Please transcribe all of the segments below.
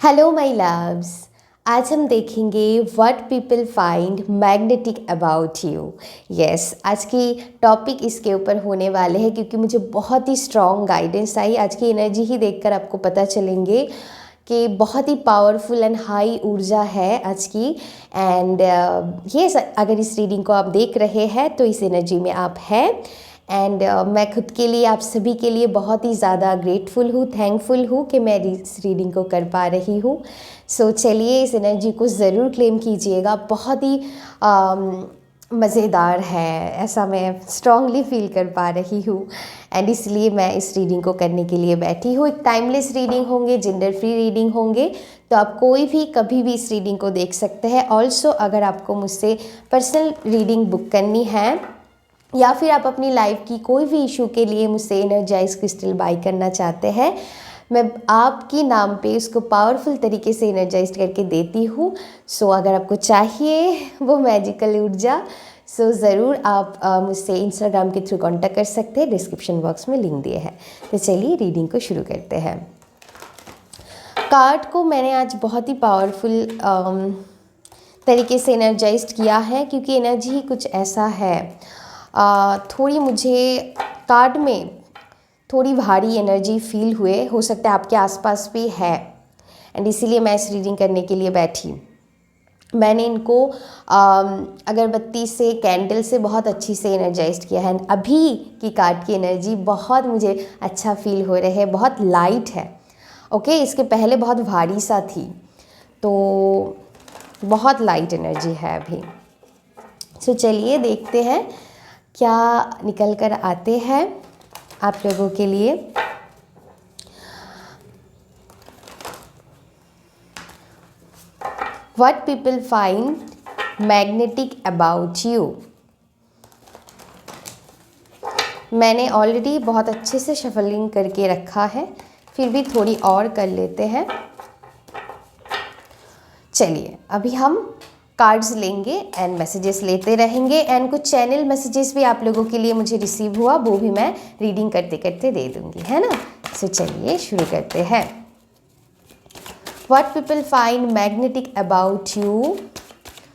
Hello my loves. आज हम देखेंगे what people find magnetic about you. Yes, आज की टॉपिक इसके ऊपर होने वाले हैं क्योंकि मुझे बहुत ही स्ट्रॉन्ग गाइडेंस आई। आज की एनर्जी ही देखकर आपको पता चलेंगे कि बहुत ही पावरफुल एंड हाई ऊर्जा है आज की। एंड यस, अगर इस रीडिंग को आप देख रहे हैं तो इस एनर्जी में आप हैं। एंड मैं खुद के लिए, आप सभी के लिए बहुत ही ज़्यादा ग्रेटफुल हूँ, थैंकफुल हूँ कि मैं इस रीडिंग को कर पा रही हूँ। सो चलिए, इस एनर्जी को ज़रूर क्लेम कीजिएगा। बहुत ही मज़ेदार है, ऐसा मैं स्ट्रांगली फील कर पा रही हूँ। एंड इसलिए मैं इस रीडिंग को करने के लिए बैठी हूँ। एक टाइमलेस रीडिंग होंगे, जेंडर फ्री रीडिंग होंगे, तो आप कोई भी कभी भी इस रीडिंग को देख सकते हैं। ऑल्सो अगर आपको मुझसे पर्सनल रीडिंग बुक करनी है या फिर आप अपनी लाइफ की कोई भी इशू के लिए मुझसे एनर्जाइज क्रिस्टल बाई करना चाहते हैं, मैं आपकी नाम पे उसको पावरफुल तरीके से एनर्जाइज करके देती हूँ। सो अगर आपको चाहिए वो मैजिकल ऊर्जा, सो ज़रूर आप मुझसे इंस्टाग्राम के थ्रू कांटेक्ट कर सकते हैं। डिस्क्रिप्शन बॉक्स में लिंक दिए हैं। तो चलिए रीडिंग को शुरू करते हैं। कार्ड को मैंने आज बहुत ही पावरफुल तरीके से एनर्जाइज्ड किया है क्योंकि एनर्जी ही कुछ ऐसा है। थोड़ी मुझे कार्ड में थोड़ी भारी एनर्जी फील हुए, हो सकता है आपके आसपास भी है। एंड इसीलिए मैं इस रीडिंग करने के लिए बैठी। मैंने इनको अगरबत्ती से, कैंडल से बहुत अच्छी से एनर्जाइज्ड किया है। अभी की कार्ड की एनर्जी बहुत मुझे अच्छा फील हो रहा है, बहुत लाइट है। ओके, इसके पहले बहुत भारी सा थी, तो बहुत लाइट एनर्जी है अभी। सो चलिए देखते हैं क्या निकल कर आते हैं आप लोगों के लिए। What people find magnetic about you. मैंने ऑलरेडी बहुत अच्छे से शफलिंग करके रखा है, फिर भी थोड़ी और कर लेते हैं। चलिए, अभी हम कार्ड्स लेंगे एंड मैसेजेस लेते रहेंगे। एंड कुछ चैनल मैसेजेस भी आप लोगों के लिए मुझे रिसीव हुआ, वो भी मैं रीडिंग करते करते दे दूँगी, है ना। सो चलिए शुरू करते हैं। What people find magnetic about you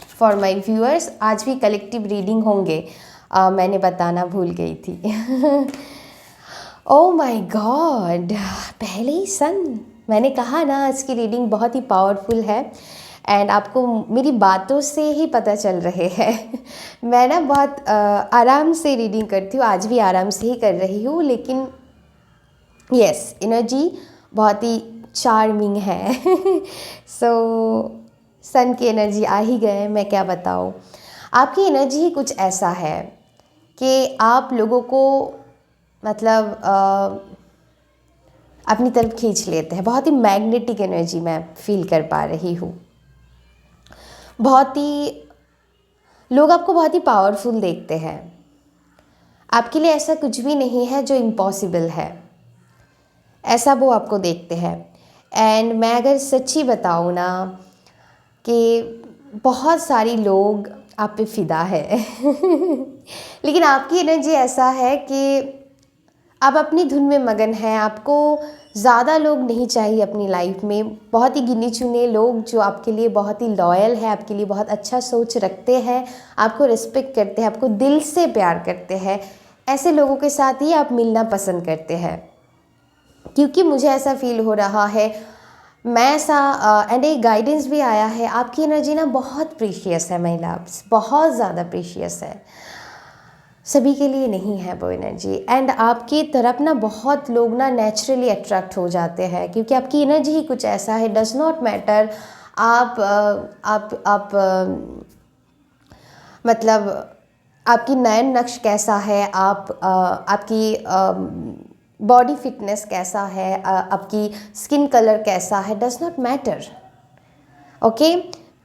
for my viewers. आज भी कलेक्टिव रीडिंग होंगे, मैंने बताना भूल गई थी। ओह माय गॉड, पहले ही सन। मैंने कहा ना, आज की रीडिंग बहुत ही पावरफुल है एंड आपको मेरी बातों से ही पता चल रहे हैं। मैं ना बहुत आराम से रीडिंग करती हूँ, आज भी आराम से ही कर रही हूँ, लेकिन यस, एनर्जी बहुत ही चार्मिंग है। सो सन की एनर्जी आ ही गए, मैं क्या बताऊँ। आपकी एनर्जी ही कुछ ऐसा है कि आप लोगों को मतलब अपनी तरफ खींच लेते हैं। बहुत ही मैग्नेटिक एनर्जी मैं फील कर पा रही हूँ। बहुत ही लोग आपको बहुत ही पावरफुल देखते हैं। आपके लिए ऐसा कुछ भी नहीं है जो इम्पॉसिबल है, ऐसा वो आपको देखते हैं। एंड मैं अगर सच्ची बताऊँ ना, कि बहुत सारी लोग आप पे फिदा है। लेकिन आपकी एनर्जी ऐसा है कि आप अपनी धुन में मगन हैं। आपको ज़्यादा लोग नहीं चाहिए अपनी लाइफ में। बहुत ही गिने चुने लोग जो आपके लिए बहुत ही लॉयल है, आपके लिए बहुत अच्छा सोच रखते हैं, आपको रिस्पेक्ट करते हैं, आपको दिल से प्यार करते हैं, ऐसे लोगों के साथ ही आप मिलना पसंद करते हैं। क्योंकि मुझे ऐसा फील हो रहा है, मैं ऐसा एंड एक गाइडेंस भी आया है, आपकी एनर्जी ना बहुत प्रीशियस है माय लव्स, बहुत ज़्यादा प्रीशियस है। सभी के लिए नहीं है वो एनर्जी। एंड आपकी तरफ ना बहुत लोग ना नेचुरली अट्रैक्ट हो जाते हैं क्योंकि आपकी एनर्जी ही कुछ ऐसा है। डज नॉट मैटर आप मतलब आपकी नयन नक्श कैसा है, आपकी बॉडी फिटनेस कैसा है, आपकी स्किन कलर कैसा है, डज नॉट मैटर। ओके,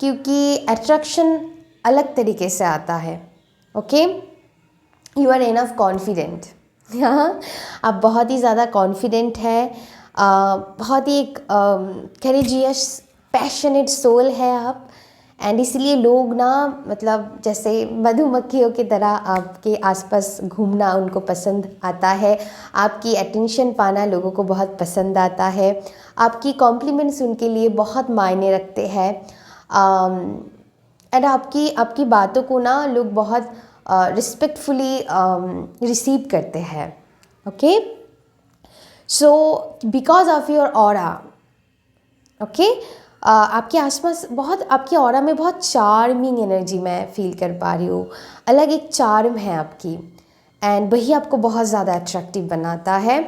क्योंकि अट्रैक्शन अलग तरीके से आता है। Okay, you are enough confident. हाँ, आप बहुत ही ज़्यादा कॉन्फिडेंट है, बहुत ही एक करेजियस पैशनेट सोल है आप। एंड इसलिए लोग ना मतलब जैसे मधुमक्खियों की तरह आपके आसपास घूमना उनको पसंद आता है, आपकी अटेंशन पाना लोगों को बहुत पसंद आता है, आपकी कॉम्प्लीमेंट्स उनके लिए बहुत मायने रखते हैं, एंड आपकी आपकी बातों को ना लोग बहुत रिस्पेक्टफुली रिसीव करते हैं। Okay, so because of your aura, okay, आपके आसपास बहुत, आपकी ऑरा में बहुत चार्मिंग एनर्जी मैं फील कर पा रही हूँ, अलग एक चार्म है आपकी, एंड वही आपको बहुत ज़्यादा अट्रैक्टिव बनाता है।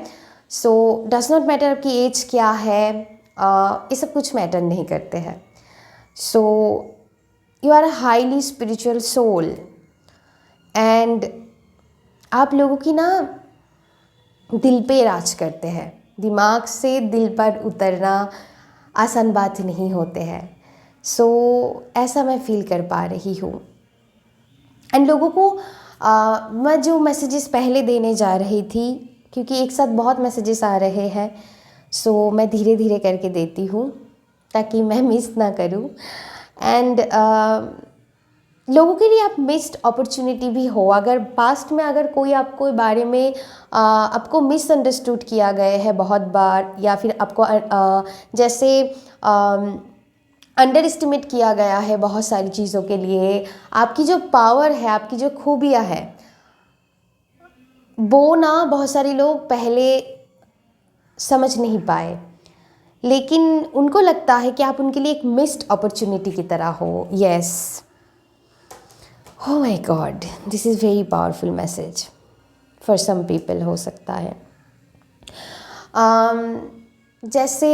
सो डज नॉट मैटर आपकी एज क्या है, ये सब कुछ मैटर नहीं करते हैं। So you are a highly spiritual soul, and आप लोगों की ना दिल पे राज करते हैं, दिमाग से दिल पर उतरना आसान बात नहीं होते हैं। सो ऐसा मैं फील कर पा रही हूँ, एंड लोगों को मैं जो मैसेजेस पहले देने जा रही थी, क्योंकि एक साथ बहुत मैसेजेस आ रहे हैं, सो मैं धीरे धीरे करके देती हूँ ताकि मैं मिस ना करूँ। एंड लोगों के लिए आप मिस्ड अपॉर्चुनिटी भी हो, अगर पास्ट में अगर कोई आपको बारे में आपको मिसअंडरस्टूड किया गया है बहुत बार, या फिर आपको जैसे अंडर एस्टिमेट किया गया है बहुत सारी चीज़ों के लिए, आपकी जो पावर है, आपकी जो खूबियाँ है, वो ना बहुत सारे लोग पहले समझ नहीं पाए, लेकिन उनको लगता है कि आप उनके लिए एक मिस्ड अपॉर्चुनिटी की तरह हो। Yes, oh my god, this is very powerful message for some people हो सकता है। जैसे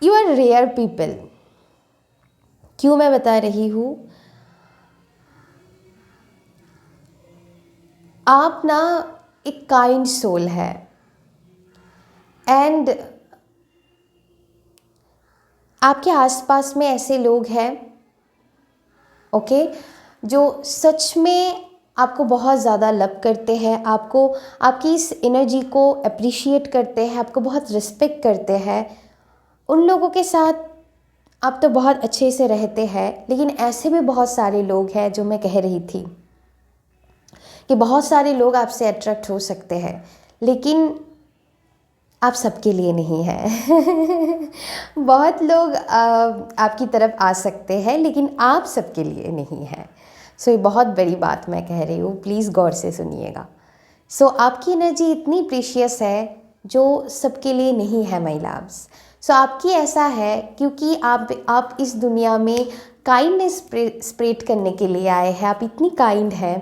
you are rare people, क्यों मैं बता रही हूँ, आप ना एक काइंड सोल है, एंड आपके आसपास में ऐसे लोग हैं, ओके, जो सच में आपको बहुत ज़्यादा लव करते हैं, आपको आपकी इस एनर्जी को अप्रिशिएट करते हैं, आपको बहुत रिस्पेक्ट करते हैं। उन लोगों के साथ आप तो बहुत अच्छे से रहते हैं, लेकिन ऐसे भी बहुत सारे लोग हैं, जो मैं कह रही थी कि बहुत सारे लोग आपसे अट्रैक्ट हो सकते हैं, लेकिन आप सबके लिए नहीं है। बहुत लोग आपकी तरफ आ सकते हैं, लेकिन आप सबके लिए नहीं है। सो ये बहुत बड़ी बात मैं कह रही हूँ, प्लीज़ गौर से सुनिएगा। सो आपकी एनर्जी इतनी प्रीशियस है जो सबके लिए नहीं है माय लव्स। सो आपकी ऐसा है क्योंकि आप इस दुनिया में काइंडनेस स्प्रेड करने के लिए आए हैं, आप इतनी काइंड हैं।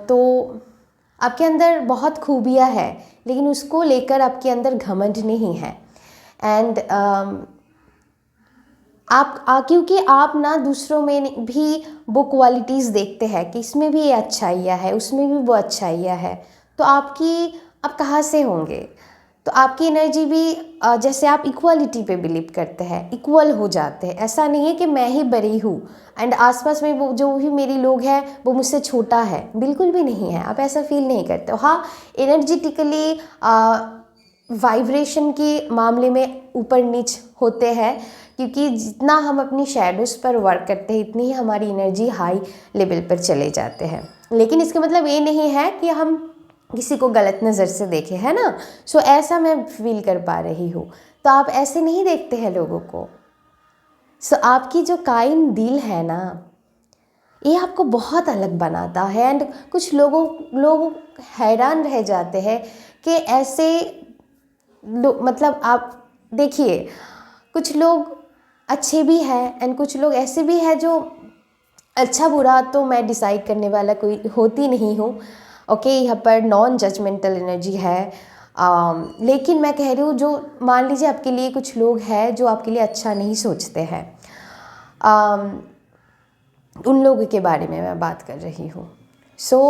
तो आपके अंदर बहुत खूबियाँ हैं, लेकिन उसको लेकर आपके अंदर घमंड नहीं है। एंड क्योंकि आप ना दूसरों में भी वो क्वालिटीज़ देखते हैं कि इसमें भी ये अच्छाइयाँ है, उसमें भी वो अच्छाइयाँ है, तो आप कहाँ से होंगे। तो आपकी एनर्जी भी जैसे आप इक्वालिटी पे बिलीव करते हैं, इक्वल हो जाते हैं। ऐसा नहीं है कि मैं ही बड़ी हूँ एंड आसपास में वो जो भी मेरी लोग हैं वो मुझसे छोटा है, बिल्कुल भी नहीं है, आप ऐसा फील नहीं करते हो। हाँ, एनर्जेटिकली वाइब्रेशन के मामले में ऊपर नीच होते हैं, क्योंकि जितना हम अपनी शैडोज़ पर वर्क करते हैं इतनी ही हमारी एनर्जी हाई लेवल पर चले जाते हैं। लेकिन इसका मतलब ये नहीं है कि हम किसी को गलत नज़र से देखें, है ना। सो ऐसा मैं फील कर पा रही हूँ, तो आप ऐसे नहीं देखते हैं लोगों को। सो आपकी जो काइंड दिल है ना, ये आपको बहुत अलग बनाता है। एंड कुछ लोग हैरान रह जाते हैं कि ऐसे मतलब आप देखिए, कुछ लोग अच्छे भी हैं एंड कुछ लोग ऐसे भी हैं जो अच्छा बुरा तो मैं डिसाइड करने वाला कोई होती नहीं हूँ। ओके, यहाँ पर नॉन जजमेंटल एनर्जी है। लेकिन मैं कह रही हूँ, जो मान लीजिए आपके लिए कुछ लोग हैं जो आपके लिए अच्छा नहीं सोचते हैं, उन लोगों के बारे में मैं बात कर रही हूँ। सो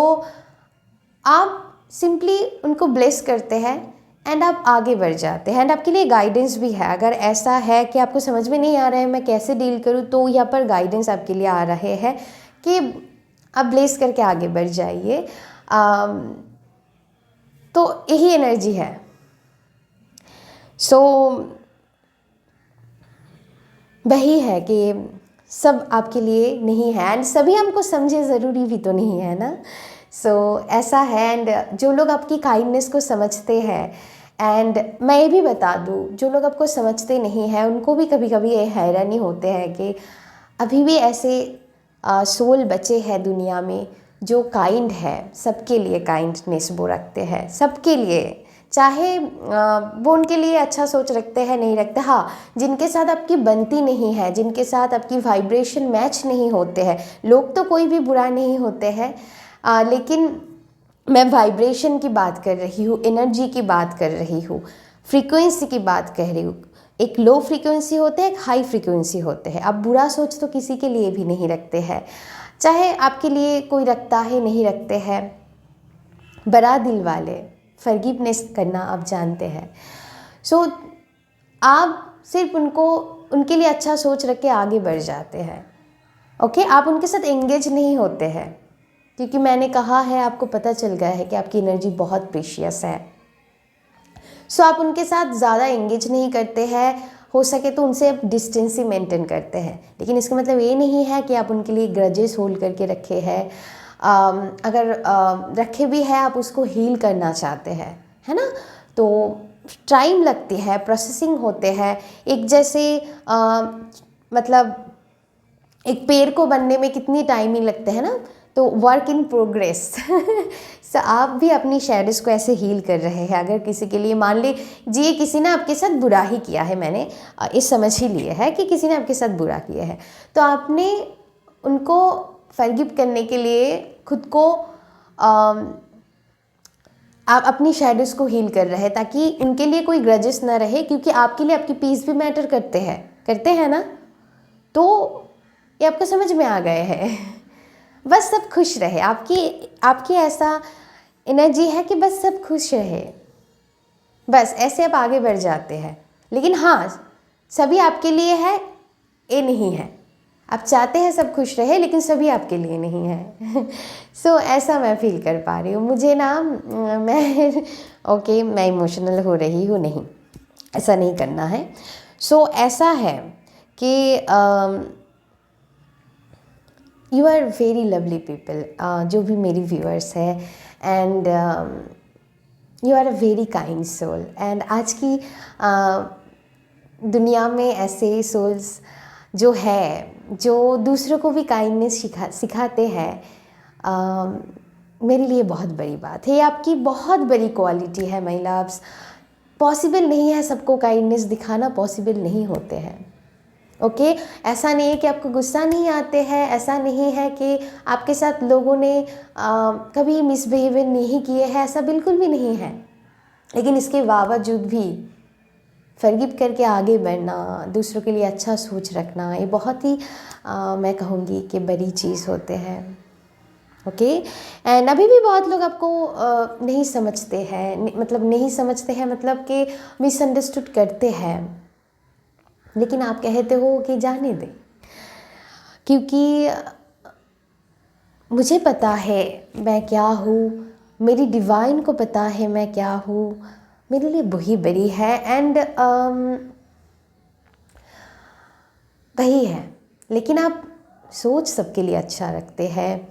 आप सिंपली उनको ब्लेस करते हैं एंड आप आगे बढ़ जाते हैं। एंड आपके लिए गाइडेंस भी है। अगर ऐसा है कि आपको समझ में नहीं आ रहा है मैं कैसे डील करूँ, तो यहाँ पर गाइडेंस आपके लिए आ रहे हैं कि आप ब्लेस करके आगे बढ़ जाइए। तो यही एनर्जी है। सो वही है कि सब आपके लिए नहीं है एंड सभी हमको समझे ज़रूरी भी तो नहीं है ना। सो ऐसा है एंड जो लोग आपकी काइंडनेस को समझते हैं, एंड मैं ये भी बता दूँ, जो लोग आपको समझते नहीं हैं उनको भी कभी कभी ये हैरानी होते हैं कि अभी भी ऐसे सोल बचे हैं दुनिया में जो काइंड है, सबके लिए काइंडनेस वो रखते हैं, सबके लिए, चाहे वो उनके लिए अच्छा सोच रखते हैं नहीं रखते। हाँ, जिनके साथ आपकी बनती नहीं है, जिनके साथ आपकी वाइब्रेशन मैच नहीं होते हैं, लोग तो कोई भी बुरा नहीं होते हैं, लेकिन मैं वाइब्रेशन की बात कर रही हूँ, एनर्जी की बात कर रही हूँ, फ्रीक्वेंसी की बात कह रही हूँ। एक लो फ्रीक्वेंसी होते हैं, एक हाई फ्रीक्वेंसी होते हैं। आप बुरा सोच तो किसी के लिए भी नहीं रखते हैं, चाहे आपके लिए कोई रखता है नहीं रखते हैं। बड़ा दिल वाले, फॉरगिवनेस करना आप जानते हैं। सो आप सिर्फ उनको, उनके लिए अच्छा सोच रख के आगे बढ़ जाते हैं। ओके, आप उनके साथ एंगेज नहीं होते हैं, क्योंकि मैंने कहा है, आपको पता चल गया है कि आपकी एनर्जी बहुत प्रीशियस है। सो आप उनके साथ ज़्यादा एंगेज नहीं करते हैं, हो सके तो उनसे आप डिस्टेंस ही मेंटेन करते हैं। लेकिन इसका मतलब ये नहीं है कि आप उनके लिए ग्रजेस होल्ड करके रखे हैं। अगर रखे भी है, आप उसको हील करना चाहते हैं, है ना, तो टाइम लगती है, प्रोसेसिंग होते हैं। एक जैसे मतलब एक पेड़ को बनने में कितनी टाइम ही लगते हैं ना, तो वर्क इन प्रोग्रेस। सो आप भी अपनी शैडोज़ को ऐसे हील कर रहे हैं। अगर किसी के लिए मान लीजिए किसी ने आपके साथ बुरा ही किया है, मैंने इस समझ ही लिए है कि किसी ने आपके साथ बुरा किया है, तो आपने उनको फॉरगिव करने के लिए खुद को आप अपनी शैडोज़ को हील कर रहे हैं, ताकि उनके लिए कोई ग्रजेस ना रहे, क्योंकि आपके लिए आपकी पीस भी मैटर करते हैं ना। तो ये आपको समझ में आ गए हैं। बस सब खुश रहे, आपकी ऐसा एनर्जी है कि बस सब खुश रहे, बस ऐसे आप आगे बढ़ जाते हैं। लेकिन हाँ, सभी आपके लिए है ये नहीं है, आप चाहते हैं सब खुश रहे, लेकिन सभी आपके लिए नहीं है। सो ऐसा मैं फील कर पा रही हूँ। मुझे ना मैं ओके, मैं इमोशनल हो रही हूँ, नहीं, ऐसा नहीं करना है। सो ऐसा है कि you are very lovely people, जो भी मेरी व्यूअर्स है, and you are a very kind soul. And आज की दुनिया में ऐसे सोल्स जो है, जो दूसरों को भी काइंडनेस सिखाते हैं, मेरे लिए बहुत बड़ी बात है। ये आपकी बहुत बड़ी क्वालिटी है माय लव्स। पॉसिबल नहीं है सबको काइंडनेस दिखाना, पॉसिबल नहीं होते हैं। ओके, ऐसा नहीं है कि आपको गुस्सा नहीं आते हैं, ऐसा नहीं है कि आपके साथ लोगों ने कभी मिसबिहेवियर नहीं किए हैं, ऐसा बिल्कुल भी नहीं है। लेकिन इसके बावजूद भी फॉरगिव करके आगे बढ़ना, दूसरों के लिए अच्छा सोच रखना, ये बहुत ही मैं कहूँगी कि बड़ी चीज़ होते हैं। ओके, एंड अभी भी बहुत लोग आपको नहीं समझते हैं, मतलब नहीं समझते हैं, मतलब कि मिसअंडरस्टूड करते हैं। लेकिन आप कहते हो कि जाने दे, क्योंकि मुझे पता है मैं क्या हूँ, मेरी डिवाइन को पता है मैं क्या हूँ, मेरे लिए वही बड़ी है। एंड वही है। लेकिन आप सोच सबके लिए अच्छा रखते हैं।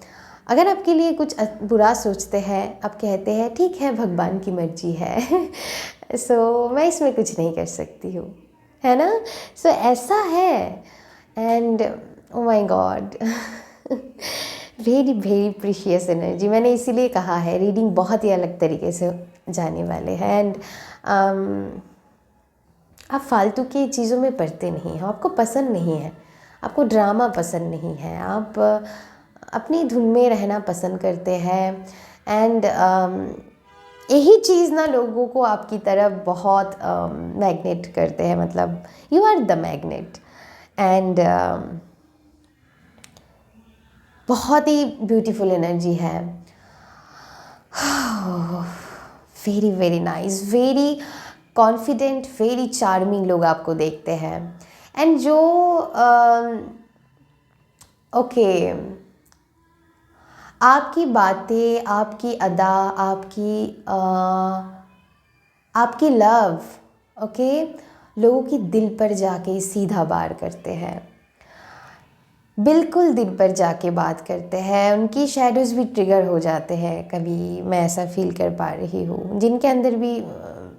अगर आपके लिए कुछ बुरा सोचते हैं, आप कहते हैं ठीक है, भगवान की मर्जी है। सो मैं इसमें कुछ नहीं कर सकती हूँ, है ना। सो ऐसा है। And oh my God, very very precious energy. मैंने इसीलिए कहा है रीडिंग बहुत ही अलग तरीके से जाने वाले हैं। एंड आप फालतू की चीज़ों में पड़ते नहीं हो, आपको पसंद नहीं है, आपको ड्रामा पसंद नहीं है, आप अपनी धुन में रहना पसंद करते हैं। एंड यही चीज़ ना लोगों को आपकी तरफ बहुत मैग्नेट करते हैं, मतलब you are the magnet. And बहुत ही ब्यूटीफुल एनर्जी है। Very very nice, very confident, very charming लोग आपको देखते हैं। एंड जो ओके, आपकी बातें, आपकी अदा, आपकी लव, ओके, लोगों की दिल पर जाके सीधा वार करते हैं, बिल्कुल दिल पर जाके बात करते हैं। उनकी शैडोज़ भी ट्रिगर हो जाते हैं कभी, मैं ऐसा फील कर पा रही हूँ। जिनके अंदर भी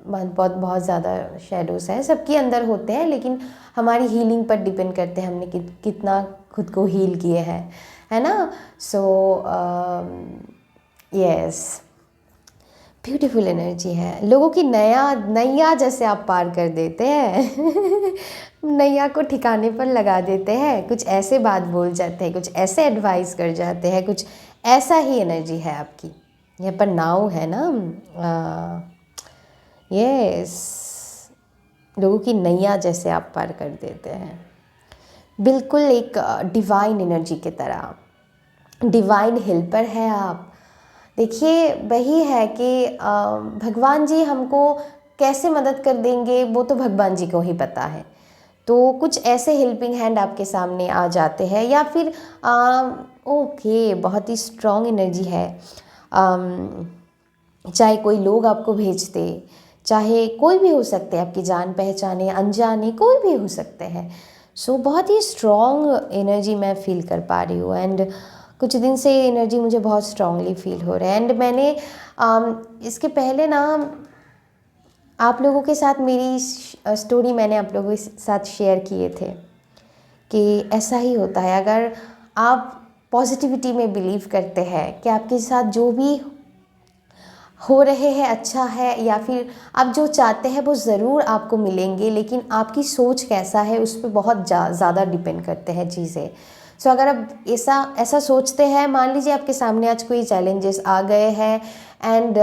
बहुत बहुत ज़्यादा शैडोज़ हैं, सबके अंदर होते हैं, लेकिन हमारी हीलिंग पर डिपेंड करते हैं हमने कितना खुद को हील किए हैं, है ना। सो यस, ब्यूटीफुल एनर्जी है। लोगों की नैया जैसे आप पार कर देते हैं नैया को ठिकाने पर लगा देते हैं, कुछ ऐसे बात बोल जाते हैं, कुछ ऐसे एडवाइस कर जाते हैं, कुछ ऐसा ही एनर्जी है आपकी। यहाँ पर नाव है ना, यस, लोगों की नैया जैसे आप पार कर देते हैं, बिल्कुल एक डिवाइन एनर्जी की तरह, डिवाइन हेल्पर है आप। देखिए वही है कि भगवान जी हमको कैसे मदद कर देंगे वो तो भगवान जी को ही पता है। तो कुछ ऐसे हेल्पिंग हैंड आपके सामने आ जाते हैं, या फिर ओके, बहुत ही स्ट्रॉन्ग एनर्जी है। चाहे कोई लोग आपको भेज दे, चाहे कोई भी हो सकते हैं, आपकी जान पहचाने अनजाने कोई भी हो सकते हैं। सो बहुत ही स्ट्रॉन्ग एनर्जी मैं फील कर पा रही हूँ, एंड कुछ दिन से ये एनर्जी मुझे बहुत स्ट्रांगली फील हो रहा है। एंड मैंने इसके पहले ना आप लोगों के साथ मेरी स्टोरी मैंने आप लोगों के साथ शेयर किए थे कि ऐसा ही होता है। अगर आप पॉजिटिविटी में बिलीव करते हैं कि आपके साथ जो भी हो रहे हैं अच्छा है, या फिर आप जो चाहते हैं वो ज़रूर आपको मिलेंगे, लेकिन आपकी सोच कैसा है उस पर बहुत ज़्यादा डिपेंड करते हैं चीज़ें। सो अगर आप ऐसा सोचते हैं, मान लीजिए आपके सामने आज कोई चैलेंजेस आ गए हैं, एंड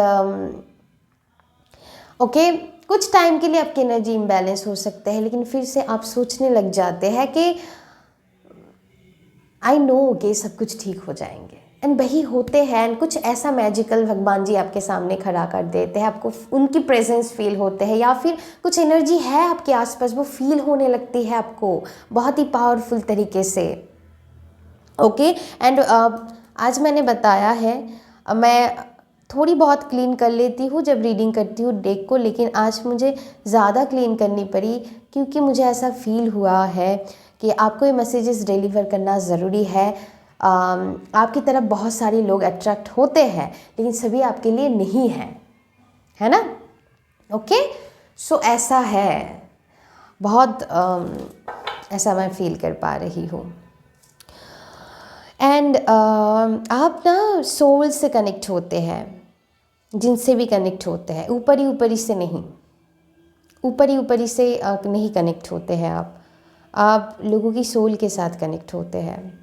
ओके, कुछ टाइम के लिए आपकी एनर्जी इम्बैलेंस हो सकते हैं, लेकिन फिर से आप सोचने लग जाते हैं कि आई नो कि सब कुछ ठीक हो जाएंगे, एंड वही होते हैं। एंड कुछ ऐसा मैजिकल भगवान जी आपके सामने खड़ा कर देते हैं, आपको उनकी प्रेजेंस फील होते हैं, या फिर कुछ एनर्जी है आपके आसपास वो फील होने लगती है आपको बहुत ही पावरफुल तरीके से। ओके, एंड आज मैंने बताया है, मैं थोड़ी बहुत क्लीन कर लेती हूँ जब रीडिंग करती हूँ डेक को, लेकिन आज मुझे ज़्यादा क्लीन करनी पड़ी क्योंकि मुझे ऐसा फील हुआ है कि आपको ये मैसेजेस डिलीवर करना ज़रूरी है। आपकी तरफ बहुत सारे लोग अट्रैक्ट होते हैं, लेकिन सभी आपके लिए नहीं हैं, है ना। ओके, सो ऐसा है, बहुत ऐसा मैं फील कर पा रही हूँ। एंड आप ना सोल से कनेक्ट होते हैं, जिनसे भी कनेक्ट होते हैं, ऊपरी से नहीं, ऊपरी से नहीं कनेक्ट होते हैं आप लोगों की सोल के साथ कनेक्ट होते हैं।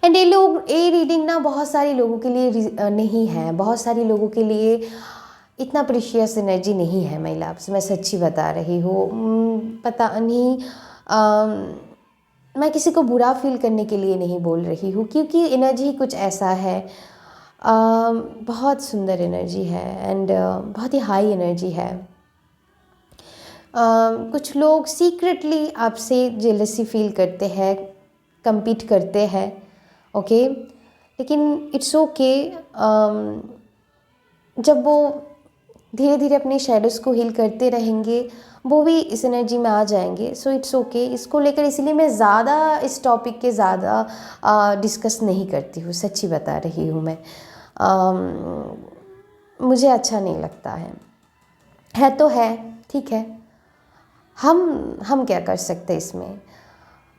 एंड ये रीडिंग ना बहुत सारे लोगों के लिए नहीं है, बहुत सारे लोगों के लिए इतना प्रीशियस एनर्जी नहीं है। मैं सच्ची बता रही हूँ, पता नहीं, मैं किसी को बुरा फील करने के लिए नहीं बोल रही हूँ, क्योंकि एनर्जी कुछ ऐसा है, बहुत सुंदर एनर्जी है, एंड बहुत ही हाई एनर्जी है। कुछ लोग सीक्रेटली आपसे जेलसी फील करते हैं, compete करते हैं, ओके, लेकिन इट्स ओके। जब वो धीरे धीरे अपनी शेडोज़ को हील करते रहेंगे, वो भी इस एनर्जी में आ जाएंगे। सो इट्स ओके, इसको लेकर इसलिए मैं ज़्यादा इस टॉपिक के ज़्यादा डिस्कस नहीं करती हूँ, सच्ची बता रही हूँ मैं। मुझे अच्छा नहीं लगता है तो है, ठीक है, हम क्या कर सकते हैं इसमें।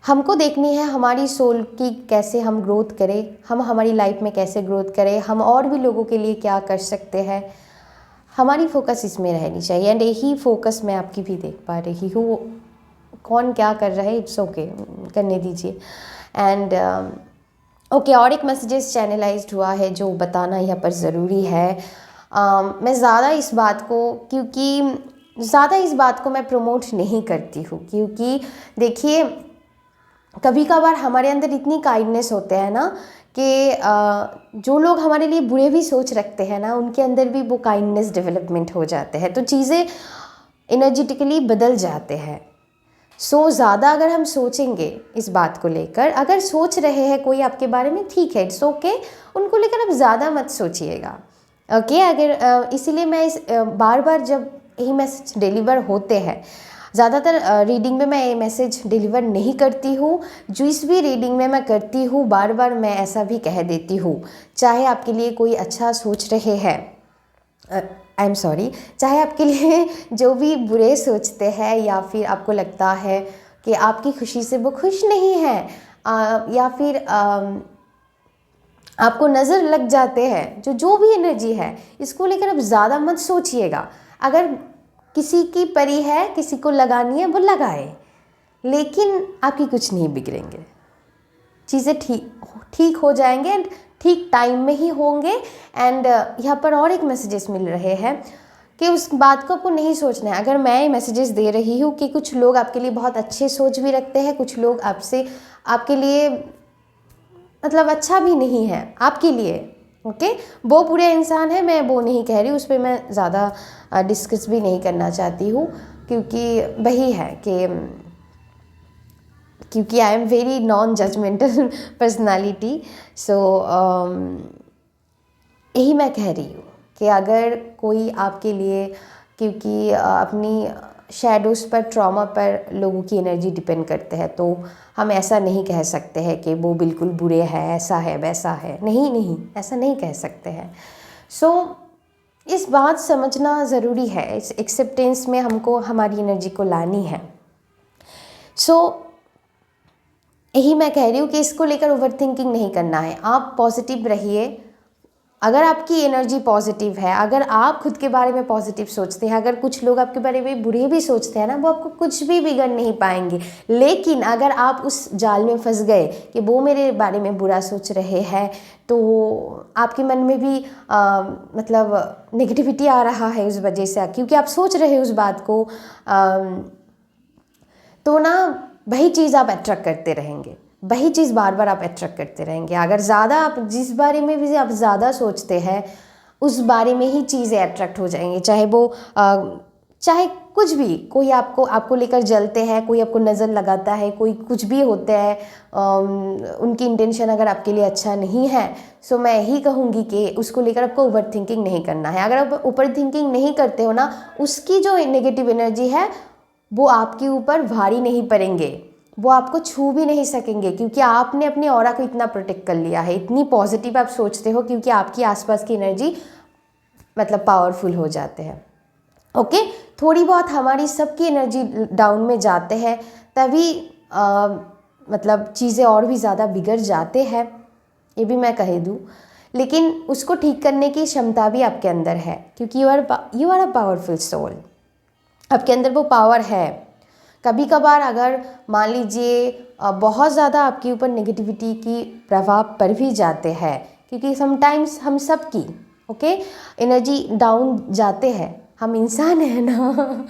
हमको देखनी है हमारी सोल की कैसे हम ग्रोथ करें, हम हमारी लाइफ में कैसे ग्रोथ करें, हम और भी लोगों के लिए क्या कर सकते हैं, हमारी फोकस इसमें रहनी चाहिए। एंड यही फोकस मैं आपकी भी देख पा रही हूँ, कौन क्या कर रहा है, इट्स ओके, करने दीजिए। एंड ओके, और एक मैसेजेस चैनलाइज्ड हुआ है जो बताना यहाँ पर ज़रूरी है। मैं ज़्यादा इस बात को मैं प्रमोट नहीं करती हूँ, क्योंकि देखिए कभी कभार हमारे अंदर इतनी काइंडनेस होते हैं ना कि जो लोग हमारे लिए बुरे भी सोच रखते हैं ना, उनके अंदर भी वो काइंडनेस डेवलपमेंट हो जाते हैं, तो चीज़ें एनर्जेटिकली बदल जाते हैं। सो ज़्यादा अगर हम सोचेंगे इस बात को लेकर, अगर सोच रहे हैं कोई आपके बारे में, ठीक है, इट्स ओके, उनको लेकर आप ज़्यादा मत सोचिएगा, ओके। अगर इसीलिए मैं बार बार जब यही मैसेज डिलीवर होते हैं, ज़्यादातर रीडिंग में मैं ये मैसेज डिलीवर नहीं करती हूँ। जिस भी रीडिंग में मैं करती हूँ बार बार मैं ऐसा भी कह देती हूँ, चाहे आपके लिए कोई अच्छा सोच रहे हैं, आई एम सॉरी, चाहे आपके लिए जो भी बुरे सोचते हैं या फिर आपको लगता है कि आपकी खुशी से वो खुश नहीं है, या फिर आपको नज़र लग जाते हैं, जो भी एनर्जी है इसको लेकर अब ज़्यादा मत सोचिएगा। अगर किसी की परी है, किसी को लगानी है वो लगाए, लेकिन आपकी कुछ नहीं बिगड़ेंगे, चीज़ें ठीक हो जाएंगे एंड ठीक टाइम में ही होंगे। एंड यहाँ पर और एक मैसेजेस मिल रहे हैं कि उस बात को आपको नहीं सोचना है। अगर मैं मैसेजेस दे रही हूँ कि कुछ लोग आपके लिए बहुत अच्छे सोच भी रखते हैं, कुछ लोग आपके लिए मतलब अच्छा भी नहीं है आपके लिए, ओके, वो बुरे इंसान है, मैं वो नहीं कह रही, उस पर मैं ज़्यादा डिस्कस भी नहीं करना चाहती हूँ, क्योंकि वही है कि क्योंकि I am very non judgmental personality. So यही मैं कह रही हूँ कि अगर कोई आपके लिए, क्योंकि अपनी शैडोज़ पर, ट्रॉमा पर लोगों की एनर्जी डिपेंड करते हैं, तो हम ऐसा नहीं कह सकते हैं कि वो बिल्कुल बुरे हैं, ऐसा है वैसा है, नहीं, ऐसा नहीं कह सकते हैं। सो इस बात समझना ज़रूरी है, इस एक्सेप्टेंस में हमको हमारी एनर्जी को लानी है। सो यही मैं कह रही हूँ कि इसको लेकर ओवर थिंकिंग नहीं करना है, आप पॉजिटिव रहिए। अगर आपकी एनर्जी पॉजिटिव है, अगर आप खुद के बारे में पॉजिटिव सोचते हैं, अगर कुछ लोग आपके बारे में बुरे भी सोचते हैं ना, वो आपको कुछ भी बिगड़ नहीं पाएंगे। लेकिन अगर आप उस जाल में फंस गए कि वो मेरे बारे में बुरा सोच रहे हैं, तो आपके मन में भी मतलब नेगेटिविटी आ रहा है उस वजह से, क्योंकि आप सोच रहे हैं उस बात को, तो ना वही चीज़ आप अट्रैक्ट करते रहेंगे, वही चीज़ बार बार आप अट्रैक्ट करते रहेंगे। अगर ज़्यादा आप जिस बारे में भी आप ज़्यादा सोचते हैं उस बारे में ही चीज़ें अट्रैक्ट हो जाएंगी, चाहे वो चाहे कुछ भी, कोई आपको लेकर जलते हैं, कोई आपको नज़र लगाता है, कोई कुछ भी होता है, उनकी इंटेंशन अगर आपके लिए अच्छा नहीं है, सो मैं यही कहूँगी कि उसको लेकर आपको ओवर थिंकिंग नहीं करना है। अगर आप ओवर थिंकिंग नहीं करते हो ना, उसकी जो नेगेटिव एनर्जी है वो आपके ऊपर भारी नहीं पड़ेंगे, वो आपको छू भी नहीं सकेंगे, क्योंकि आपने अपने ऑरा को इतना प्रोटेक्ट कर लिया है, इतनी पॉजिटिव आप सोचते हो, क्योंकि आपकी आसपास की एनर्जी मतलब पावरफुल हो जाते हैं। ओके, थोड़ी बहुत हमारी सबकी एनर्जी डाउन में जाते हैं, तभी मतलब चीज़ें और भी ज़्यादा बिगड़ जाते हैं, ये भी मैं कह दूँ। लेकिन उसको ठीक करने की क्षमता भी आपके अंदर है, क्योंकि you are a powerful soul, आपके अंदर वो पावर है। कभी कभार अगर मान लीजिए बहुत ज़्यादा आपके ऊपर नेगेटिविटी की प्रभाव पड़ भी जाते हैं, क्योंकि समटाइम्स हम सबकी एनर्जी डाउन जाते हैं, हम इंसान हैं ना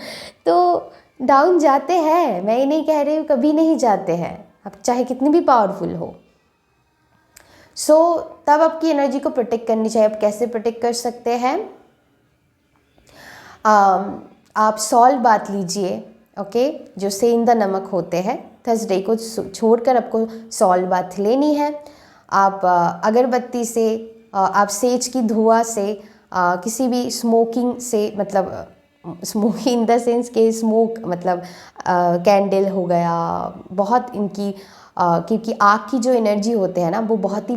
तो डाउन जाते हैं, मैं ये नहीं कह रही हूँ कभी नहीं जाते हैं, आप चाहे कितनी भी पावरफुल हो। सो तब आपकी एनर्जी को प्रोटेक्ट करनी चाहिए। आप कैसे प्रोटेक्ट कर सकते हैं? आप सॉल्ट बात लीजिए, ओके, जो सेंधा नमक होते हैं, थर्सडे को छोड़कर आपको सॉल्ट बात लेनी है। आप अगरबत्ती से, आप सेज की धुआं से, किसी भी स्मोकिंग से, मतलब स्मोकिंग इन द सेंस के स्मोक मतलब कैंडल हो गया, बहुत इनकी क्योंकि आग की जो एनर्जी होते हैं ना वो बहुत ही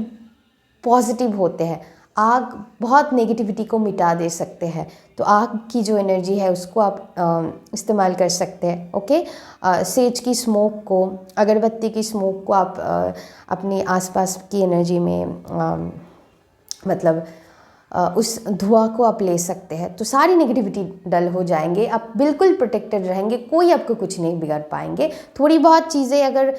पॉजिटिव होते हैं, आग बहुत नेगेटिविटी को मिटा दे सकते हैं, तो आग की जो एनर्जी है उसको आप इस्तेमाल कर सकते हैं। ओके, सेज की स्मोक को, अगरबत्ती की स्मोक को आप अपने आसपास की एनर्जी में मतलब उस धुआं को आप ले सकते हैं, तो सारी नेगेटिविटी डल हो जाएंगे, आप बिल्कुल प्रोटेक्टेड रहेंगे, कोई आपको कुछ नहीं बिगाड़ पाएंगे। थोड़ी बहुत चीज़ें अगर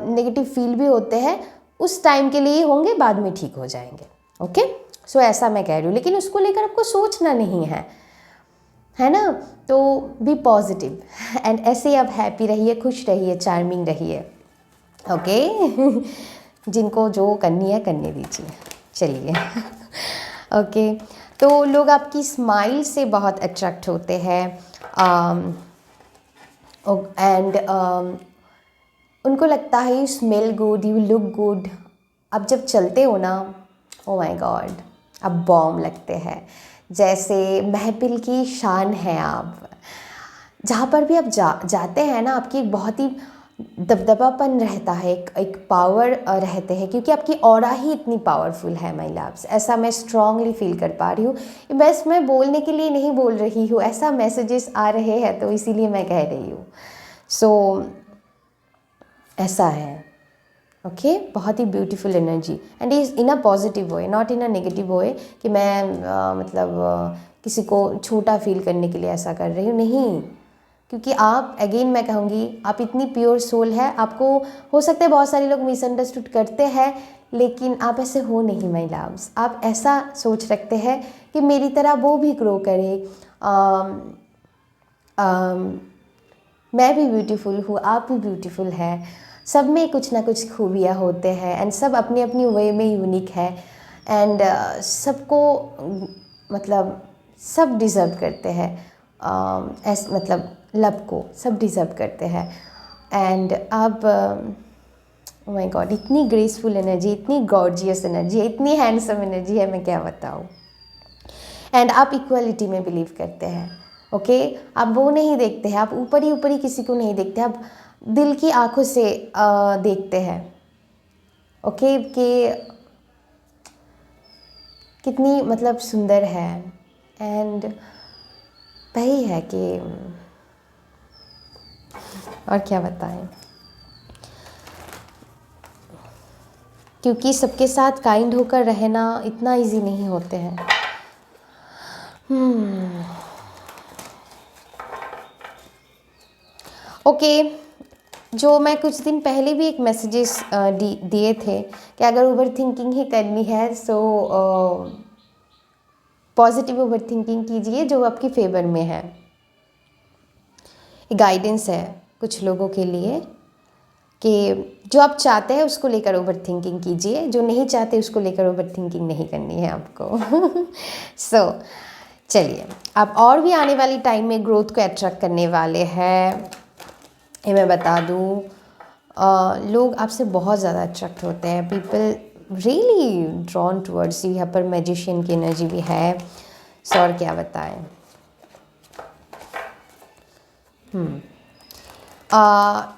नेगेटिव फील भी होते हैं उस टाइम के लिए होंगे, बाद में ठीक हो जाएंगे। ओके, सो ऐसा मैं कह रही हूँ, लेकिन उसको लेकर आपको सोचना नहीं है ना। तो बी पॉजिटिव एंड ऐसे ही आप हैप्पी रहिए, खुश रहिए, चार्मिंग रहिए। ओके जिनको जो करनी है करने दीजिए, चलिए ओके, तो लोग आपकी स्माइल से बहुत अट्रैक्ट होते हैं एंड उनको लगता है you smell good, you look good. अब जब चलते हो ना, ओ माय गॉड, अब बॉम्ब लगते हैं, जैसे महफिल की शान है आप। जहाँ पर भी आप जाते हैं ना, आपकी एक बहुत ही दबदबापन रहता है, एक पावर रहते हैं, क्योंकि आपकी ऑरा ही इतनी पावरफुल है माय लव्स। ऐसा मैं स्ट्रांगली फील कर पा रही हूँ। बस मैं बोलने के लिए नहीं बोल रही हूँ, ऐसा मैसेजेस आ रहे हैं तो इसीलिए मैं कह रही हूँ। सो ऐसा है, ओके बहुत ही beautiful energy and is in a positive way, not in a negative way कि मैं किसी को छोटा फील करने के लिए ऐसा कर रही हूँ, नहीं। क्योंकि आप अगेन मैं कहूँगी, आप इतनी प्योर सोल है। आपको हो सकता है बहुत सारे लोग मिसअंडरस्टूड करते हैं, लेकिन आप ऐसे हो नहीं माय लव्स। आप ऐसा सोच रखते हैं कि मेरी तरह वो भी ग्रो करे, मैं भी ब्यूटीफुल हूँ, आप भी ब्यूटीफुल है, सब में कुछ ना कुछ खूबियाँ होते हैं एंड सब अपनी अपनी वे में यूनिक है एंड सबको मतलब सब डिज़र्व करते हैं, लव को सब डिज़र्व करते हैं। एंड अब ओ माय गॉड, इतनी ग्रेसफुल एनर्जी, इतनी गॉर्जियस एनर्जी है, इतनी हैंडसम एनर्जी है, मैं क्या बताऊँ। एंड आप इक्वलिटी में बिलीव करते हैं, ओके आप वो नहीं देखते हैं, आप ऊपर ही किसी को नहीं देखते, आप दिल की आंखों से देखते हैं, ओके कि कितनी मतलब सुंदर है। एंड वही है कि और क्या बताएं, क्योंकि सबके साथ काइंड होकर रहना इतना इजी नहीं होते हैं। ओके जो मैं कुछ दिन पहले भी एक मैसेजेस दिए थे कि अगर ओवर थिंकिंग ही करनी है सो पॉजिटिव ओवर थिंकिंग कीजिए जो आपकी फेवर में है। गाइडेंस है कुछ लोगों के लिए कि जो आप चाहते हैं उसको लेकर ओवर थिंकिंग कीजिए, जो नहीं चाहते उसको लेकर ओवर थिंकिंग नहीं करनी है आपको। सो चलिए, आप और भी आने वाली टाइम में ग्रोथ को अट्रैक्ट करने वाले हैं, ये मैं बता दूँ। लोग आपसे बहुत ज़्यादा अट्रैक्ट होते हैं, people really drawn towards you. यहाँ पर मैजिशियन की एनर्जी भी है, सो और क्या बताएं।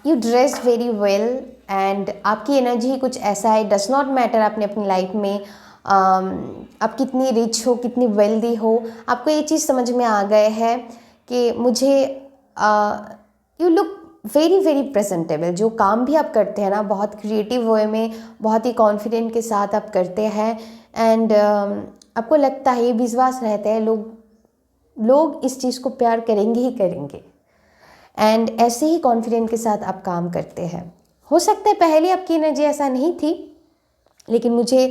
You dress very well and आपकी एनर्जी ही कुछ ऐसा है, डज नॉट मैटर आपने अपनी लाइफ में आप कितनी रिच हो, कितनी वेल्दी हो, आपको ये चीज़ समझ में आ गए है कि मुझे you look very very presentable. जो काम भी आप करते हैं ना, बहुत क्रिएटिव वे में, बहुत ही कॉन्फिडेंट के साथ आप करते हैं एंड आपको लगता है, ये विश्वास रहता है लोग इस चीज़ को प्यार करेंगे ही करेंगे एंड ऐसे ही कॉन्फिडेंट के साथ आप काम करते हैं। हो सकता है पहले आपकी एनर्जी ऐसा नहीं थी, लेकिन मुझे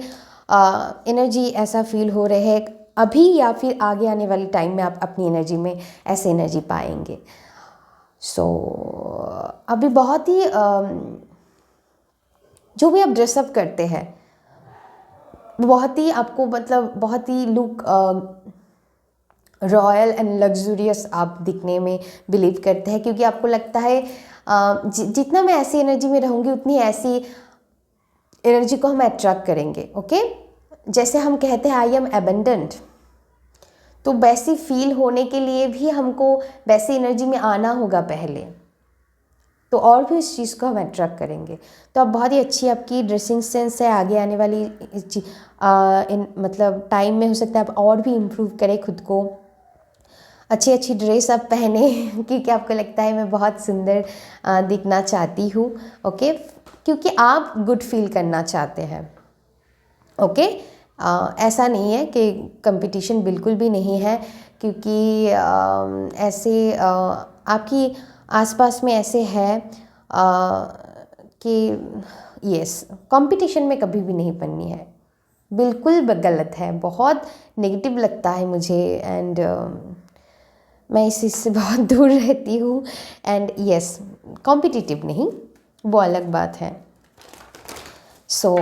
एनर्जी ऐसा फील हो रहा है अभी या फिर आगे आने वाली टाइम में आप अपनी एनर्जी में ऐसे एनर्जी पाएंगे। सो अभी बहुत ही जो भी आप ड्रेसअप करते हैं बहुत ही आपको मतलब बहुत ही लुक रॉयल एंड लग्जूरियस आप दिखने में बिलीव करते हैं, क्योंकि आपको लगता है जितना मैं ऐसी एनर्जी में रहूँगी उतनी ऐसी एनर्जी को हम अट्रैक्ट करेंगे। ओके जैसे हम कहते हैं आई एम एबंडेंट, तो वैसी फील होने के लिए भी हमको वैसी एनर्जी में आना होगा पहले, तो और भी इस चीज़ को हम अट्रैक्ट करेंगे। तो अब बहुत ही अच्छी आपकी ड्रेसिंग सेंस है, आगे आने वाली मतलब टाइम में हो सकता है आप और भी इम्प्रूव करें खुद को, अच्छी अच्छी ड्रेस आप पहने क्योंकि आपको लगता है मैं बहुत सुंदर दिखना चाहती हूँ। ओके क्योंकि आप गुड फील करना चाहते हैं। ओके ऐसा नहीं है कि कंपटीशन बिल्कुल भी नहीं है, क्योंकि ऐसे आपकी आसपास में ऐसे है कि यस कंपटीशन में कभी भी नहीं बननी है, बिल्कुल गलत है, बहुत नेगेटिव लगता है मुझे एंड मैं इस चीज़ से बहुत दूर रहती हूँ एंड यस कॉम्पिटिटिव नहीं, वो अलग बात है। सो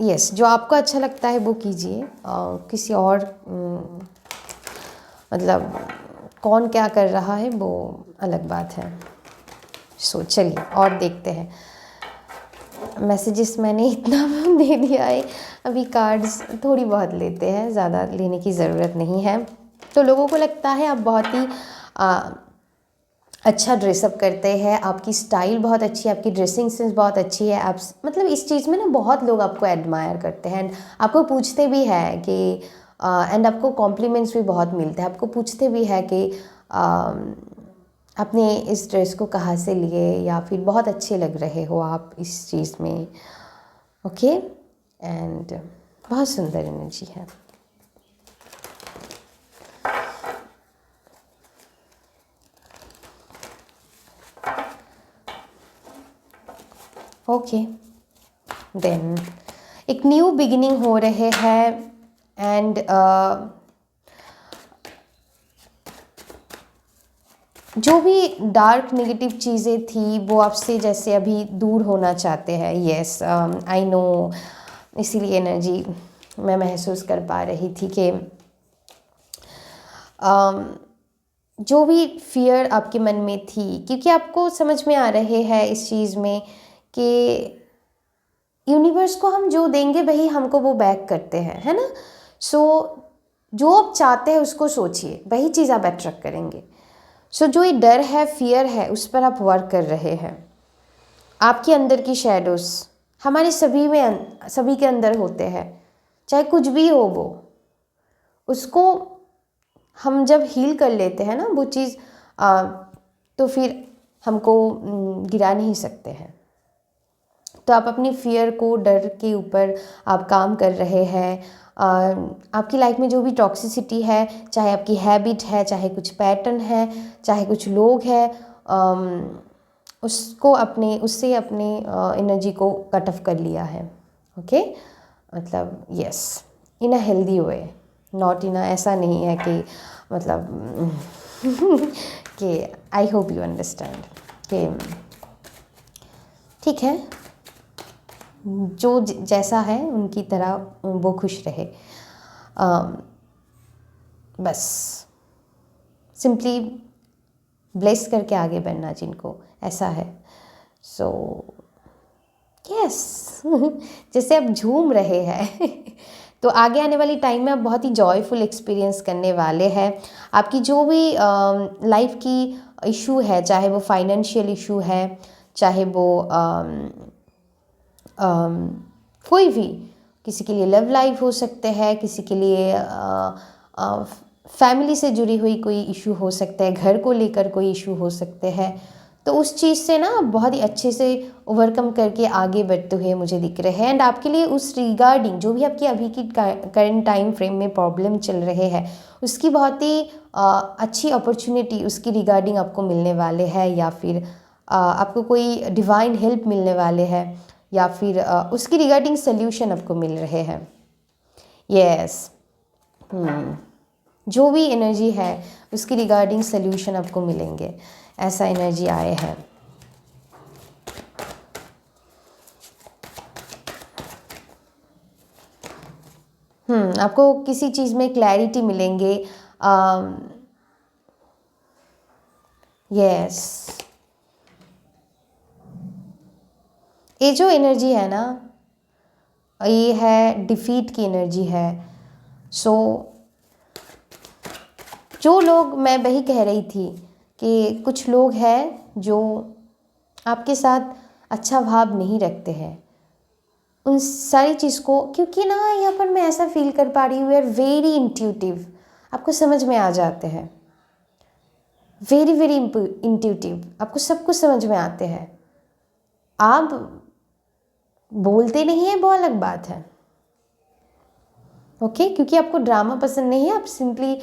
यस जो आपको अच्छा लगता है वो कीजिए, किसी और मतलब कौन क्या कर रहा है वो अलग बात है। सो चलिए और देखते हैं, मैसेजेस मैंने इतना दे दिया है, अभी कार्ड्स थोड़ी बहुत लेते हैं, ज़्यादा लेने की ज़रूरत नहीं है। तो लोगों को लगता है आप बहुत ही अच्छा ड्रेसअप करते हैं, आपकी स्टाइल बहुत अच्छी है, आपकी ड्रेसिंग सेंस बहुत अच्छी है, आप मतलब इस चीज़ में ना बहुत लोग आपको एडमायर करते हैं, आपको पूछते भी हैं कि एंड आपको कॉम्प्लीमेंट्स भी बहुत मिलते हैं, आपको पूछते भी है कि आपने इस ड्रेस को कहाँ से लिए, या फिर बहुत अच्छे लग रहे हो आप इस चीज़ में। ओके, एंड बहुत सुंदर एनर्जी है। ओके, देन एक न्यू बिगिनिंग हो रहे हैं, एंड जो भी डार्क नेगेटिव चीज़ें थी वो आपसे जैसे अभी दूर होना चाहते हैं। येस, आई नो, इसीलिए एनर्जी मैं महसूस कर पा रही थी कि जो भी फियर आपके मन में थी, क्योंकि आपको समझ में आ रहे हैं इस चीज़ में कि यूनिवर्स को हम जो देंगे वही हमको वो बैक करते हैं, है ना। सो जो आप चाहते हैं उसको सोचिए, वही चीज़ आप अट्रैक्ट करेंगे। सो जो ये डर है, फियर है, उस पर आप वर्क कर रहे हैं। आपके अंदर की शैडोज हमारे सभी के अंदर होते हैं, चाहे कुछ भी हो वो, उसको हम जब हील कर लेते हैं ना वो चीज़, तो फिर हमको गिरा नहीं सकते हैं। तो आप अपनी फियर को, डर के ऊपर आप काम कर रहे हैं। आपकी लाइफ में जो भी टॉक्सिसिटी है, चाहे आपकी हैबिट है, चाहे कुछ पैटर्न है, चाहे कुछ लोग हैं, उससे अपने एनर्जी को कट ऑफ कर लिया है। ओके, मतलब yes, in a healthy way, not in a, ऐसा नहीं है कि मतलब कि आई होप यू अंडरस्टैंड कि ठीक है, जो जैसा है उनकी तरह वो खुश रहे। बस सिंपली ब्लेस करके आगे बढ़ना जिनको, ऐसा है। सो यस जैसे आप झूम रहे हैं तो आगे आने वाली टाइम में आप बहुत ही जॉयफुल एक्सपीरियंस करने वाले हैं। आपकी जो भी लाइफ की इशू है, चाहे वो फाइनेंशियल इशू है, चाहे वो कोई भी, किसी के लिए लव लाइफ हो सकते हैं, किसी के लिए फैमिली से जुड़ी हुई कोई इशू हो सकता है, घर को लेकर कोई इशू हो सकते हैं, तो उस चीज़ से ना बहुत ही अच्छे से ओवरकम करके आगे बढ़ते हुए मुझे दिख रहे हैं। एंड आपके लिए उस रिगार्डिंग जो भी आपकी अभी की करंट टाइम फ्रेम में प्रॉब्लम चल रहे हैं, उसकी बहुत ही अच्छी अपॉर्चुनिटी उसकी रिगार्डिंग आपको मिलने वाले हैं, या फिर आपको कोई डिवाइन हेल्प मिलने वाले हैं, या फिर उसकी रिगार्डिंग सल्यूशन आपको मिल रहे हैं। यस, जो भी एनर्जी है उसकी रिगार्डिंग सल्यूशन आपको मिलेंगे, ऐसा एनर्जी आए हैं। आपको किसी चीज़ में क्लैरिटी मिलेंगे। यस, ये जो एनर्जी है ना, ये है डिफीट की एनर्जी है। सो जो लोग, मैं वही कह रही थी कि कुछ लोग हैं जो आपके साथ अच्छा भाव नहीं रखते हैं, उन सारी चीज़ को, क्योंकि ना यहाँ पर मैं ऐसा फील कर पा रही हूँ, वी आर वेरी इंट्यूटिव, आपको समझ में आ जाते हैं, वेरी वेरी इंट्यूटिव, आपको सब कुछ समझ में आते हैं। आप बोलते नहीं है वो अलग बात है, ओके, क्योंकि आपको ड्रामा पसंद नहीं है, आप सिंपली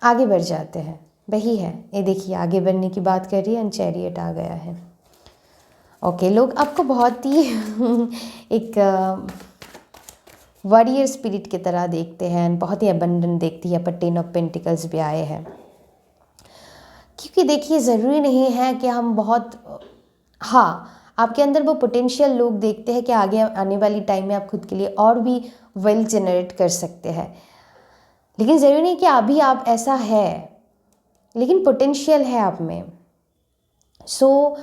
आगे बढ़ जाते हैं, वही है। ये देखिए, आगे बढ़ने की बात कर रही है, एंड चैरियट आ गया है। ओके, लोग आपको बहुत ही एक वॉरियर स्पिरिट की तरह देखते हैं, बहुत ही अबंडेंट देखती है, पर 10 ऑफ पेंटिकल्स भी आए हैं। क्योंकि देखिए, ज़रूरी नहीं है कि हम बहुत, हाँ, आपके अंदर वो पोटेंशियल लोग देखते हैं कि आगे आने वाली टाइम में आप खुद के लिए और भी वेल्थ जनरेट कर सकते हैं, लेकिन ज़रूरी नहीं कि अभी आप ऐसा है, लेकिन पोटेंशियल है आप में। सो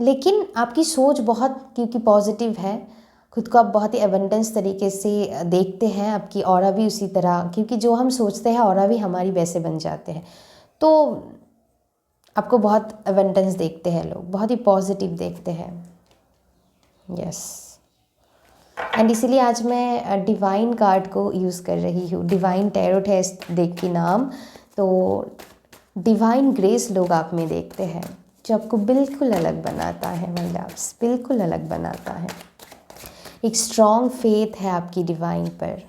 लेकिन आपकी सोच बहुत, क्योंकि पॉजिटिव है, खुद को आप बहुत ही एबंडेंस तरीके से देखते हैं, आपकी ऑरा भी उसी तरह, क्योंकि जो हम सोचते हैं ऑरा भी हमारी वैसे बन जाते हैं। तो आपको बहुत एबंडेंस देखते हैं लोग, बहुत ही पॉजिटिव देखते हैं। यस, एंड इसीलिए आज मैं डिवाइन कार्ड को यूज़ कर रही हूँ। डिवाइन टैरोट है इस डेक की नाम। तो डिवाइन ग्रेस लोग आप में देखते हैं, जो आपको बिल्कुल अलग बनाता है माय लव्स, बिल्कुल अलग बनाता है। एक स्ट्रॉन्ग फेथ है आपकी डिवाइन पर,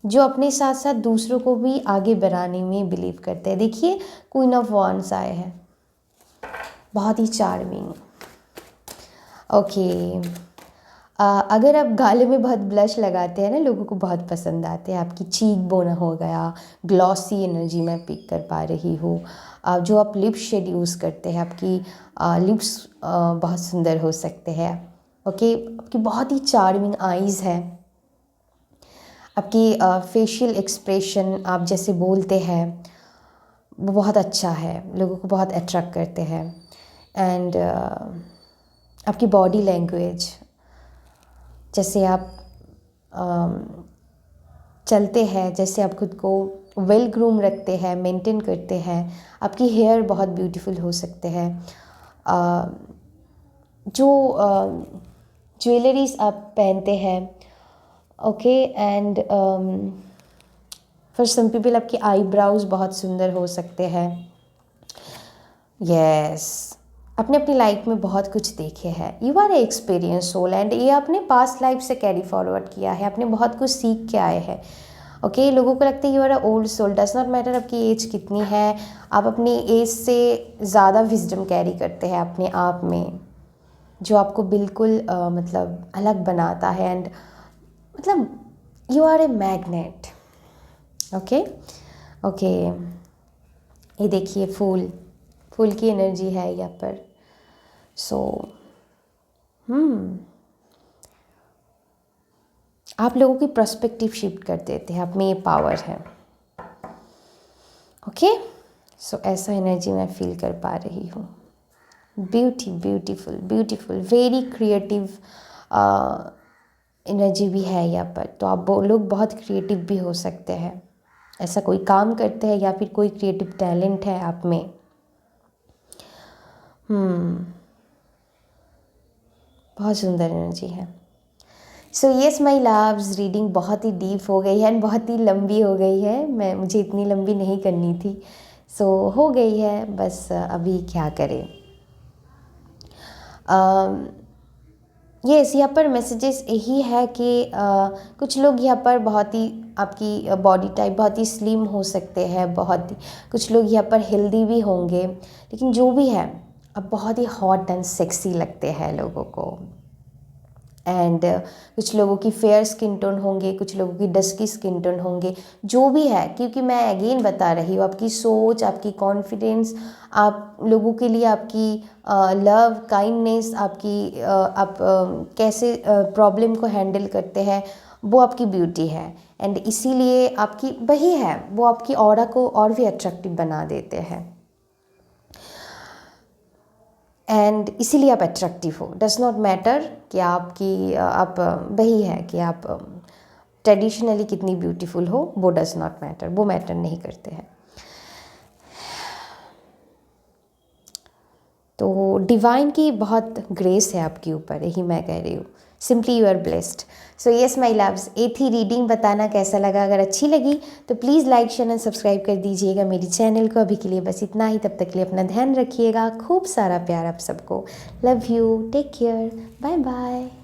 जो अपने साथ साथ दूसरों को भी आगे बढ़ाने में बिलीव करते हैं। देखिए क्वीन ऑफ वॉन्ड्स आए हैं, बहुत ही चार्मिंग। ओके, अगर आप गाले में बहुत ब्लश लगाते हैं ना, लोगों को बहुत पसंद आते हैं। आपकी चीक बोन हो गया, ग्लॉसी एनर्जी मैं पिक कर पा रही हूँ। जो आप लिप शेड यूज़ करते हैं, आपकी लिप्स बहुत सुंदर हो सकते हैं। ओके, आपकी बहुत ही चार्मिंग आईज़ है। आपकी फेशियल एक्सप्रेशन, आप जैसे बोलते हैं वो बहुत अच्छा है, लोगों को बहुत अट्रैक्ट करते हैं। एंड आपकी बॉडी लैंग्वेज, जैसे आप चलते हैं, जैसे आप खुद को वेल ग्रूम रखते हैं, मेंटेन करते हैं। आपकी हेयर बहुत ब्यूटीफुल हो सकते हैं। जो ज्वेलरीज आप पहनते हैं, okay, and for some people आपकी आईब्राउज बहुत सुंदर हो सकते हैं। यस, आपने अपनी लाइफ में बहुत कुछ देखे हैं। You are a experience soul, and ये आपने पास्ट लाइफ से कैरी फॉरवर्ड किया है। आपने बहुत कुछ सीख के आए हैं। ओके, लोगों को लगता है you are a old soul. Does not matter आपकी एज कितनी है, आप अपनी एज से ज़्यादा विजडम कैरी करते हैं अपने आप में, जो आपको बिल्कुल मतलब अलग बनाता है। एंड मतलब you are a magnet. Okay okay, ये देखिए फूल की एनर्जी है यहाँ पर। सो आप लोगों की पर्सपेक्टिव शिफ्ट कर देते हैं, आप में ये पावर है। ओके, सो ऐसा एनर्जी मैं फील कर पा रही हूँ। ब्यूटीफुल, वेरी क्रिएटिव एनर्जी भी है यहाँ पर। तो आप लोग बहुत क्रिएटिव भी हो सकते हैं, ऐसा कोई काम करते हैं या फिर कोई क्रिएटिव टैलेंट है आप में। बहुत सुंदर एनर्जी है। सो येस माई लव्स, रीडिंग बहुत ही डीप हो गई है एंड बहुत ही लंबी हो गई है। मुझे इतनी लंबी नहीं करनी थी, सो हो गई है, बस अभी क्या करें। यस, यहाँ पर मैसेजेस यही है कि कुछ लोग यहाँ पर बहुत ही आपकी बॉडी टाइप बहुत ही स्लिम हो सकते हैं, बहुत ही कुछ लोग यहाँ पर हेल्दी भी होंगे, लेकिन जो भी है अब बहुत ही हॉट एंड सेक्सी लगते हैं लोगों को। एंड कुछ लोगों की फेयर स्किन टोन होंगे, कुछ लोगों की डस्की स्किन टोन होंगे, जो भी है, क्योंकि मैं अगेन बता रही हूँ, आपकी सोच, आपकी कॉन्फिडेंस, आप लोगों के लिए आपकी लव, काइंडनेस, आपकी आप कैसे प्रॉब्लम को हैंडल करते हैं, वो आपकी ब्यूटी है। एंड इसीलिए आपकी वही है, वो आपकी ऑरा को और भी अट्रैक्टिव बना देते हैं। एंड इसीलिए आप अट्रैक्टिव हो। डज नॉट मैटर कि आप वही है कि आप ट्रेडिशनली कितनी ब्यूटीफुल हो, वो डज नॉट मैटर, वो मैटर नहीं करते हैं। तो डिवाइन की बहुत ग्रेस है आपके ऊपर, यही मैं कह रही हूँ। Simply you are blessed. So yes my loves, ये थी रीडिंग। बताना कैसा लगा, अगर अच्छी लगी तो please like share and subscribe कर दीजिएगा मेरी चैनल को। अभी के लिए बस इतना ही, तब तक के लिए अपना ध्यान रखिएगा। खूब सारा प्यार आप सबको। Love you, take care, bye bye.